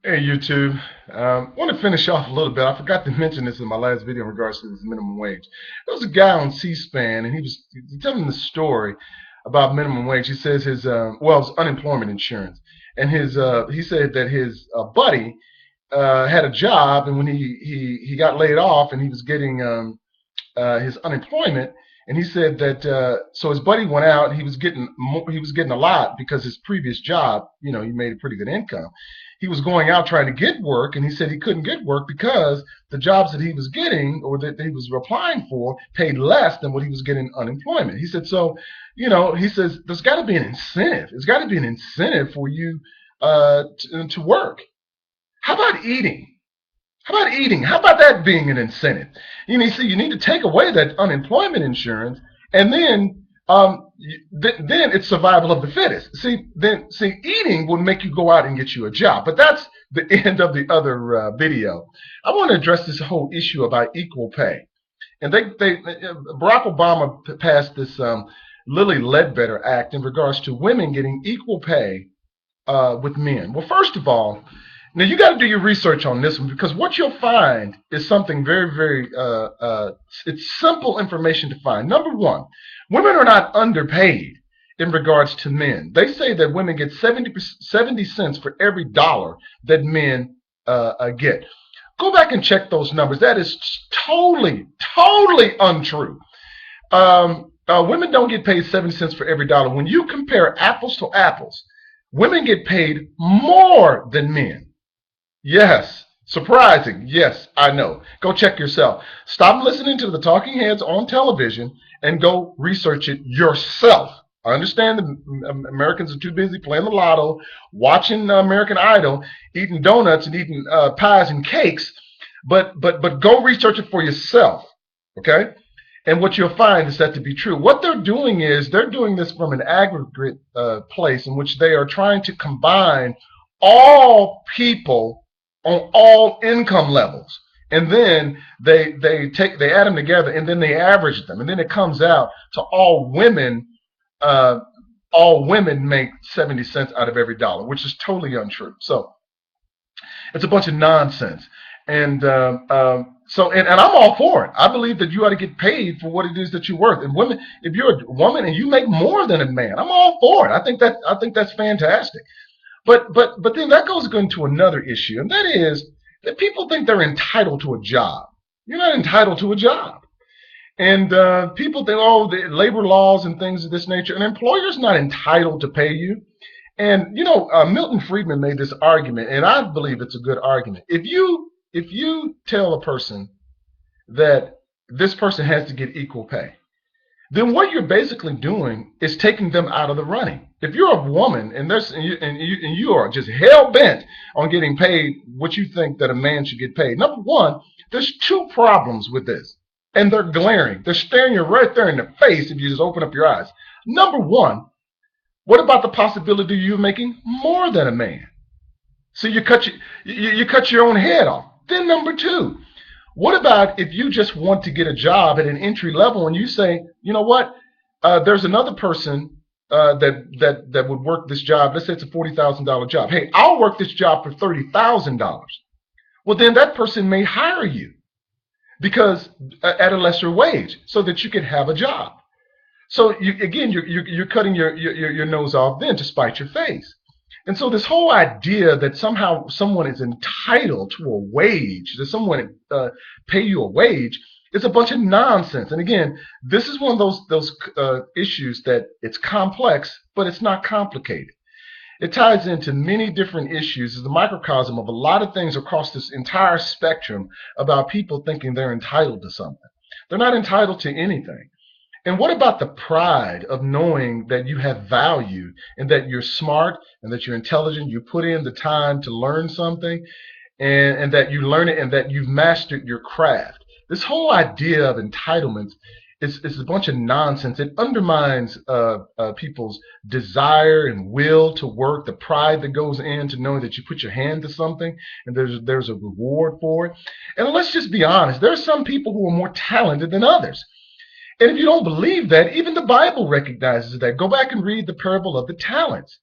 Hey YouTube, want to finish off a little bit. I forgot to mention this in my last video in regards to this minimum wage. There was a guy on C-SPAN, and he telling the story about minimum wage. He says his unemployment insurance, and he said that his buddy had a job, and when he got laid off, and he was getting his unemployment, and he said that so his buddy went out, and he was getting a lot because his previous job, he made a pretty good income. He was going out trying to get work, and he said he couldn't get work because the jobs that he was getting or that he was applying for paid less than what he was getting unemployment. He said so. He says there's got to be an incentive. There's got to be an incentive for you to work. How about eating? How about eating? How about that being an incentive? You need to take away that unemployment insurance, and then it's survival of the fittest. Eating will make you go out and get you a job. But that's the end of the other video. I want to address this whole issue about equal pay. And Barack Obama passed this Lilly Ledbetter Act in regards to women getting equal pay with men. Well, first of all, now you got to do your research on this one, because what you'll find is something very, very, it's simple information to find. Number one, women are not underpaid in regards to men. They say that women get 70 cents for every dollar that men get. Go back and check those numbers. That is totally, totally untrue. Women don't get paid 70 cents for every dollar. When you compare apples to apples, women get paid more than men. Yes. Surprising. Yes, I know. Go check yourself. Stop listening to the talking heads on television and go research it yourself. I understand that Americans are too busy playing the lotto, watching American Idol, eating donuts and eating pies and cakes, but go research it for yourself. Okay? And what you'll find is that to be true. What they're doing is they're doing this from an aggregate place in which they are trying to combine all people on all income levels, and then they add them together, and then they average them, and then it comes out to all women make 70 cents out of every dollar, which is totally untrue. So it's a bunch of nonsense. And I'm all for it. I believe that you ought to get paid for what it is that you're worth. And women, if you're a woman and you make more than a man, I'm all for it. I think that's fantastic. But then that goes into another issue, and that is that people think they're entitled to a job. You're not entitled to a job. And people think, oh, the labor laws and things of this nature. An employer's not entitled to pay you. And Milton Friedman made this argument, and I believe it's a good argument. If you tell a person that this person has to get equal pay, then what you're basically doing is taking them out of the running. If you're a woman and you are just hell bent on getting paid what you think that a man should get paid, number one, there's two problems with this, and they're glaring. They're staring you right there in the face if you just open up your eyes. Number one, what about the possibility of you making more than a man? So you cut your own head off. Then number two, what about if you just want to get a job at an entry level and you say, you know what, there's another person that would work this job. Let's say it's a $40,000 job. Hey, I'll work this job for $30,000. Well, then that person may hire you because at a lesser wage, so that you can have a job. So you're cutting your nose off then to spite your face. And so this whole idea that somehow someone is entitled to a wage, that someone pay you a wage, is a bunch of nonsense. And again, this is one of those issues that it's complex, but it's not complicated. It ties into many different issues. It's a microcosm of a lot of things across this entire spectrum about people thinking they're entitled to something. They're not entitled to anything. And what about the pride of knowing that you have value and that you're smart and that you're intelligent, you put in the time to learn something, and that you learn it and that you've mastered your craft? This whole idea of entitlement is a bunch of nonsense. It undermines people's desire and will to work, the pride that goes into knowing that you put your hand to something and there's a reward for it. And let's just be honest, there are some people who are more talented than others. And if you don't believe that, even the Bible recognizes that. Go back and read the parable of the talents.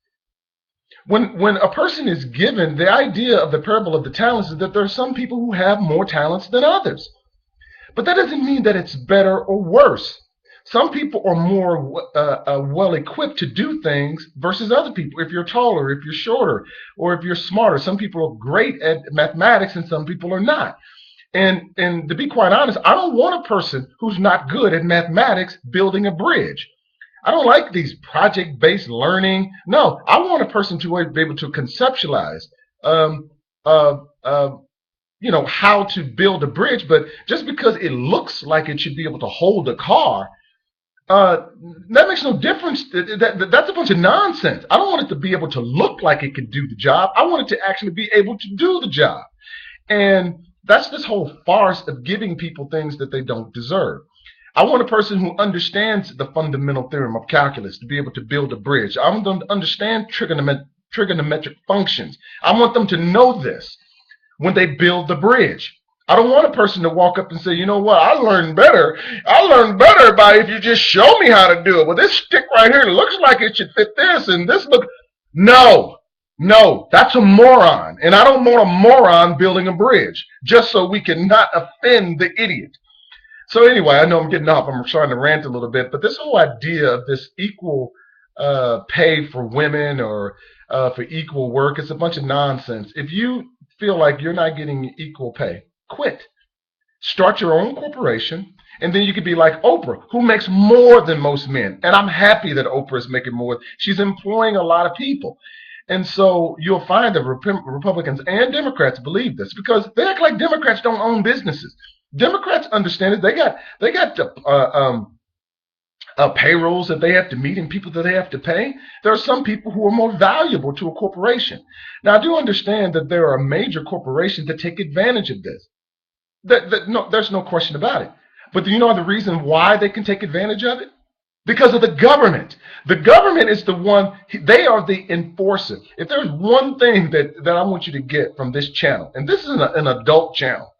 When a person is given, the idea of the parable of the talents is that there are some people who have more talents than others. But that doesn't mean that it's better or worse. Some people are more well equipped to do things versus other people. If you're taller, if you're shorter, or if you're smarter, some people are great at mathematics and some people are not. And to be quite honest, I don't want a person who's not good at mathematics building a bridge. I don't like these project-based learning. No, I want a person to be able to conceptualize, um, uh, uh, how to build a bridge. But just because it looks like it should be able to hold a car, uh, that makes no difference. That's a bunch of nonsense. I don't want it to be able to look like it can do the job. I want it to actually be able to do the job. And that's this whole farce of giving people things that they don't deserve. I want a person who understands the fundamental theorem of calculus to be able to build a bridge. I want them to understand trigonometric functions. I want them to know this when they build the bridge. I don't want a person to walk up and say, you know what, I learned better. I learned better by if you just show me how to do it. Well, this stick right here looks like it should fit this, and this look. No, no, that's a moron. And I don't want a moron building a bridge just so we can not offend the idiot. So anyway, I know I'm getting off. I'm trying to rant a little bit, but this whole idea of this equal pay for women or for equal work, it's a bunch of nonsense. If you feel like you're not getting equal pay, quit. Start your own corporation, and then you could be like Oprah, who makes more than most men. And I'm happy that Oprah is making more. She's employing a lot of people. And so you'll find that Republicans and Democrats believe this because they act like Democrats don't own businesses. Democrats understand it. They got payrolls that they have to meet and people that they have to pay. There are some people who are more valuable to a corporation. Now, I do understand that there are major corporations that take advantage of this. No, there's no question about it. But do you know the reason why they can take advantage of it? Because of the government. The government is the one, they are the enforcer. If there's one thing that I want you to get from this channel, and this is an adult channel,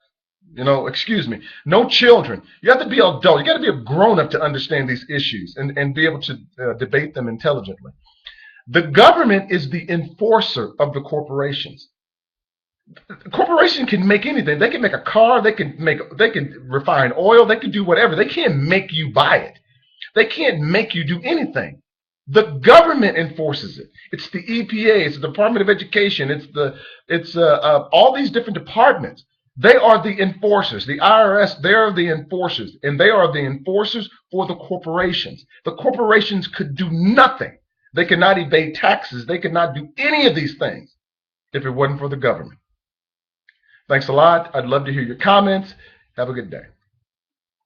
excuse me, no children. You have to be an adult. You got to be a grown-up to understand these issues and be able to debate them intelligently. The government is the enforcer of the corporations. The corporation can make anything. They can make a car. They can refine oil. They can do whatever. They can't make you buy it. They can't make you do anything. The government enforces it. It's the EPA. It's the Department of Education. It's all these different departments. They are the enforcers. The IRS, they are the enforcers, and they are the enforcers for the corporations. The corporations could do nothing. They could not evade taxes. They could not do any of these things if it wasn't for the government. Thanks a lot. I'd love to hear your comments. Have a good day.